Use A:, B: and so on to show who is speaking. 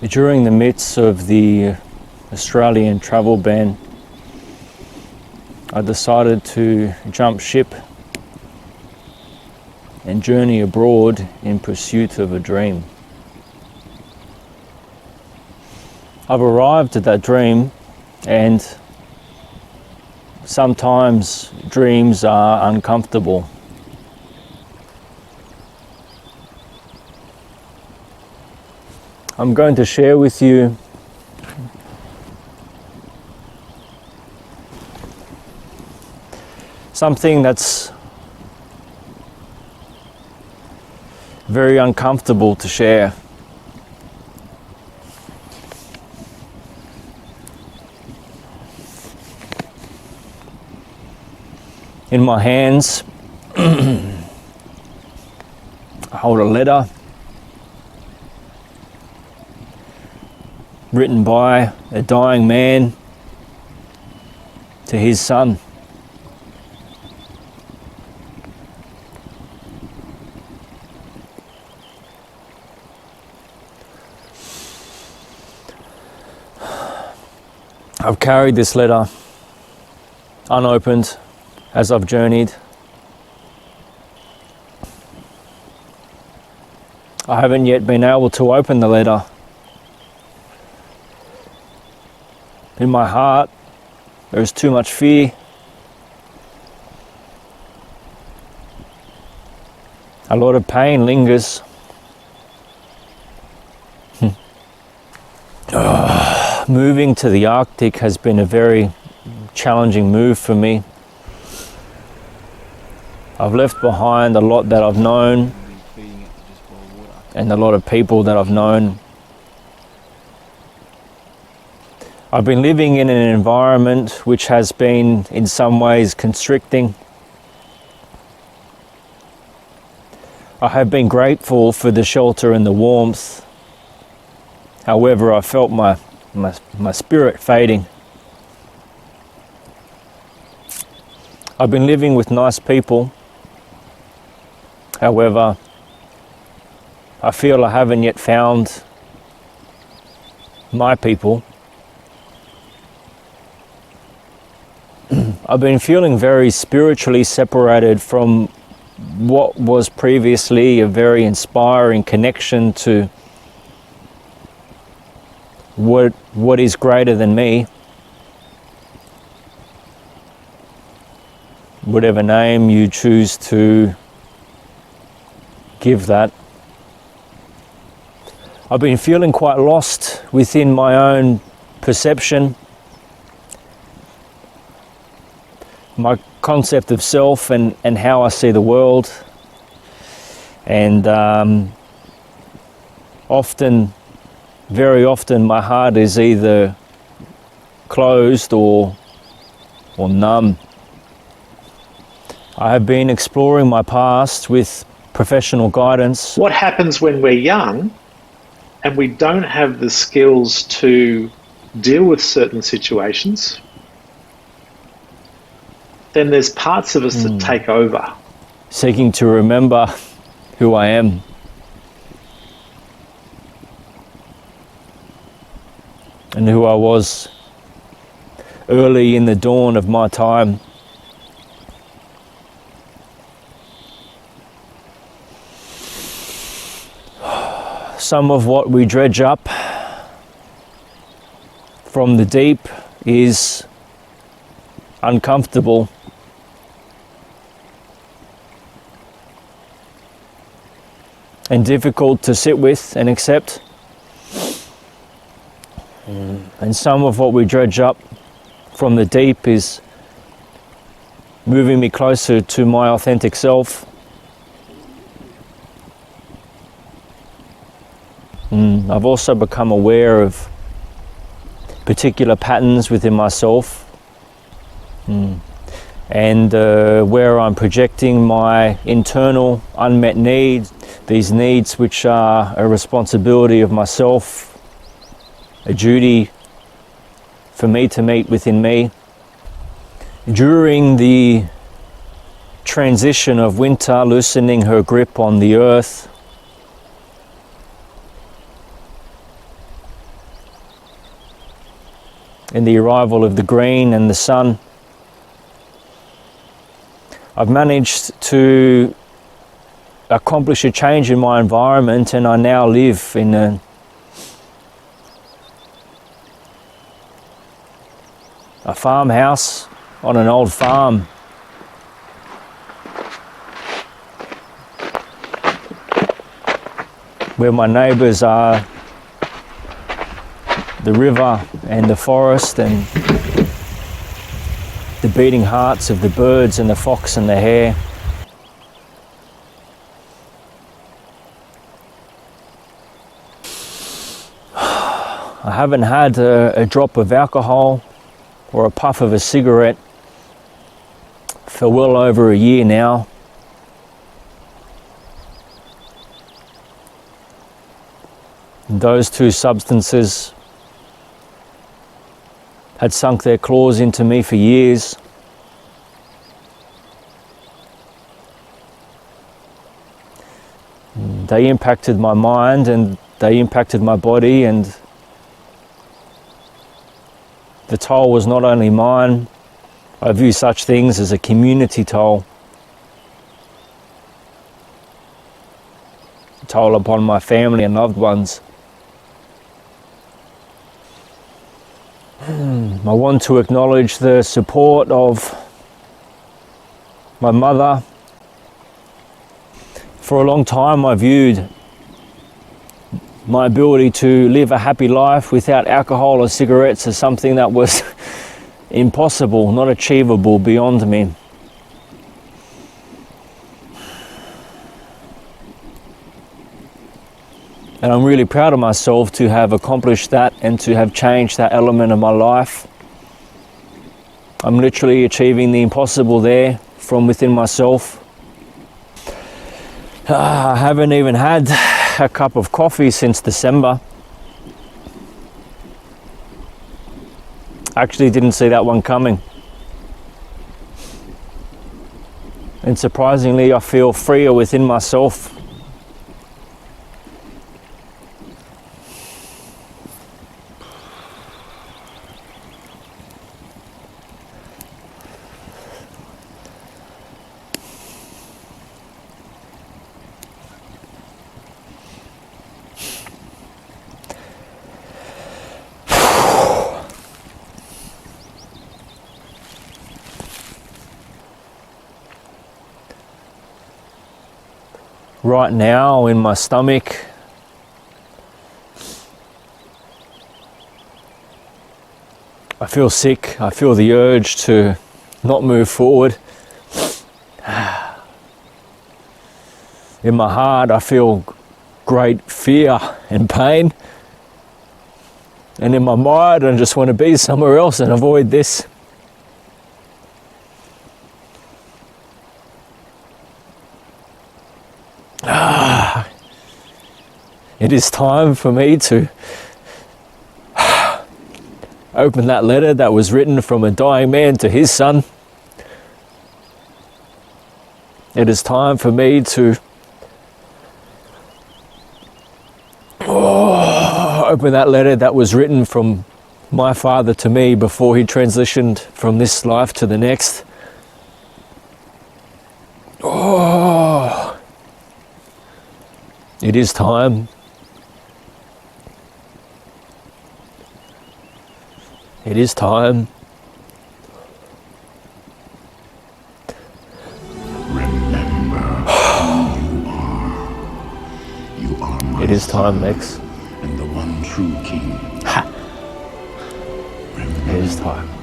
A: During the midst of the Australian travel ban, I decided to jump ship and journey abroad in pursuit of a dream. I've arrived at that dream, and sometimes dreams are uncomfortable. I'm going to share with you something that's very uncomfortable to share. In my hands, I hold a letter written by a dying man to his son. I've carried this letter unopened as I've journeyed. I haven't yet been able to open the letter. In my heart, there is too much fear. A lot of pain lingers. Moving to the Arctic has been a very challenging move for me. I've left behind a lot that I've known and a lot of people that I've known. I've been living in an environment which has been in some ways constricting. I have been grateful for the shelter and the warmth. However, I felt my spirit fading. I've been living with nice people. However, I feel I haven't yet found my people. I've been feeling very spiritually separated from what was previously a very inspiring connection to what is greater than me. Whatever name you choose to give that. I've been feeling quite lost within my own perception, my concept of self and how I see the world. And very often my heart is either closed or numb. I have been exploring my past with professional guidance.
B: What happens when we're young and we don't have the skills to deal with certain situations? Then there's parts of us that take over.
A: Seeking to remember who I am. And who I was early in the dawn of my time. Some of what we dredge up from the deep is uncomfortable. And difficult to sit with and accept. And some of what we dredge up from the deep is moving me closer to my authentic self. I've also become aware of particular patterns within myself, and where I'm projecting my internal unmet needs, these needs which are a responsibility of myself, a duty for me to meet within me. During the transition of winter loosening her grip on the earth, in the arrival of the green and the sun. I've managed to accomplish a change in my environment, and I now live in a farmhouse on an old farm. Where my neighbours are the river and the forest and the beating hearts of the birds and the fox and the hare. I haven't had a drop of alcohol or a puff of a cigarette for well over a year now. Those two substances had sunk their claws into me for years. They impacted my mind and they impacted my body, and the toll was not only mine. I view such things as a community toll. A toll upon my family and loved ones. I want to acknowledge the support of my mother. For a long time I viewed my ability to live a happy life without alcohol or cigarettes as something that was impossible, not achievable, beyond me. And I'm really proud of myself to have accomplished that and to have changed that element of my life. I'm literally achieving the impossible there from within myself. I haven't even had a cup of coffee since December. Actually didn't see that one coming. And surprisingly, I feel freer within myself. Right now in my stomach, I feel sick. I feel the urge to not move forward. In my heart, I feel great fear and pain. And in my mind, I just want to be somewhere else and avoid this. It is time for me to open that letter that was written from a dying man to his son. It is time for me to open that letter that was written from my father to me before he transitioned from this life to the next. It is time. It is time.
C: Remember who you are. You are my
A: It is time,
C: son
A: Max.
C: and the one true king.
A: It is time.